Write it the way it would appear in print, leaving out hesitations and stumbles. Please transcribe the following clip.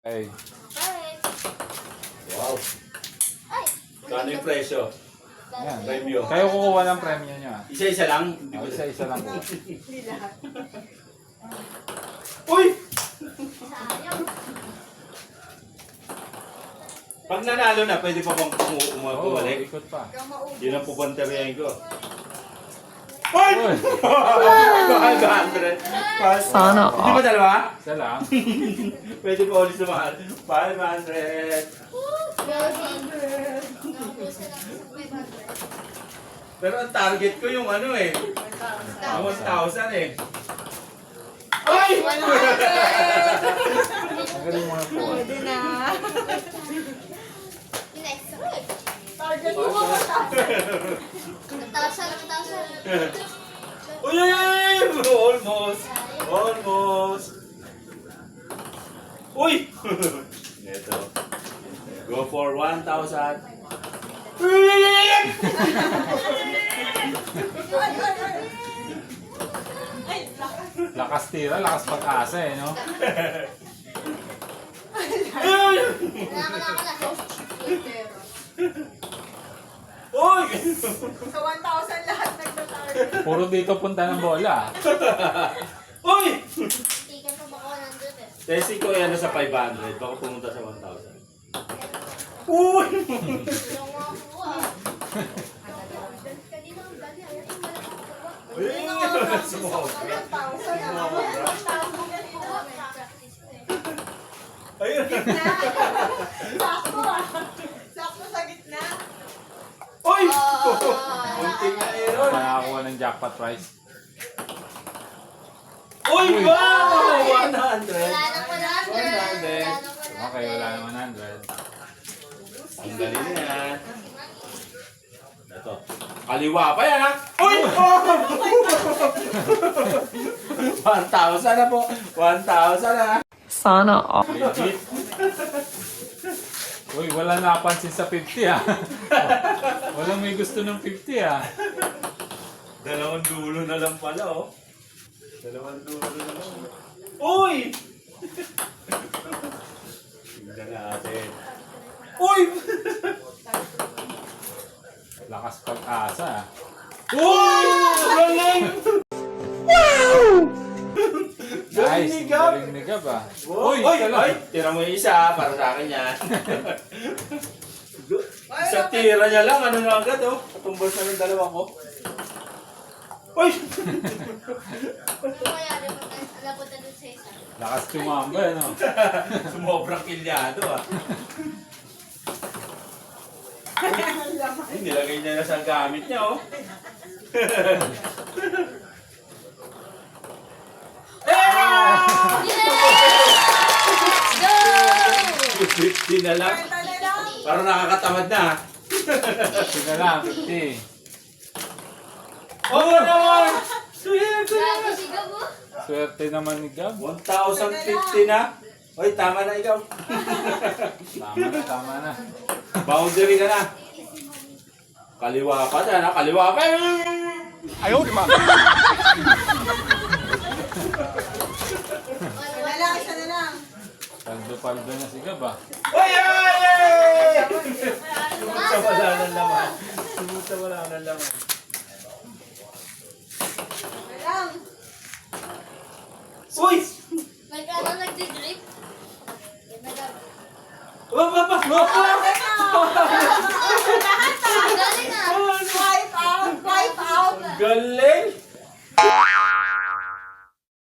Ay, Ay. Wow. Ay. Kano yung presyo? yan. Premyo. Kayo kukuha ng premyo nyo. Isa-isa lang? Hindi Oh, ba? isa-isa lang po. Uy! Sayang. Pag nanalo na, pwede pa bang Oo, bumalik? ikot pa. Yun ang pupunteriyahin ko. Uy! Uy, 500. Sana Hindi ba dalawa? isa lang. Pwede pa ulit sumahal. 500. Pero ang target ko yung ano eh. 1,000 eh. Ay! Ang galing mo na po. Pwede na. Next. Target mo ba? 1,000. Uy! Almost! Almost! Uy! Ito. Go for 1,000. Lakas tira, lakas pag-asa eh, no? Uy! Sa 1,000 lahat nagtatarget. Puro dito punta ng bola. Uy! Ticket pa baka 100 eh. Testing ko yan sa 500. Baka pumunta sa 1,000. Uy! Yung mga kuha. Kanina ang dali. Ayaw yung malaki. Uy! Sumobra. 1,000 na ako. 1,000 yan po. Ayun. Sakto ah. Sakto sa gitna. Uy! Munting na yun. Makakuha ng jackpot prize. Uy! Wow! 100! Wala nang 100. Wala nang 100. Okay, wala naman 100. Ang galing yan. Ito. Kaliwa pa yan ha? Uy! Oh! 1,000 na po. 1,000 na. Sana all. Legit. Uy, wala napansin sa 50 ah. Walang may gusto ng 50 ah. Dalawang dulo na lang pala oh. Dalawang dulo na lang. Uy! Tingnan natin. Uy! Lakas pag-asa ah. Uy! Galing! Nice, Galing ni ang Gab! galing ni Gab ah. Uy! Uy, Ay! Tira mo yung isa para sa akin yan. Sa tira niya lang, ano na agad oh. Katumbos na ng dalawa ko. Uy! Ano kaya? Napunta dun sa isa. Lakas tumamba eh, no? Sumobrang kilyado ah. Ay, nilagay niya na sa gamit niya oh. Go! 50 na lang. Parang nakakatamad na ah. Sige lang, 50. Oo naman! Sweet! Grabe si Gabo. Swerte naman ni Gab. 1,050 na. Oy, tama na ikaw. Tama na, tama na. Boundary ka na. Kaliwa pa dyan ha, kaliwa pa. Isa na lang, isa na lang. Paldo-paldo na si Gab ah. Oy, ay, ay! Sumuta wala ng laman. Sumuta wala ng laman. Isa lang. Uy! Nag-ano, nagdi-drip. Wap! Galing ah. Wipe out, wipe out. Galing!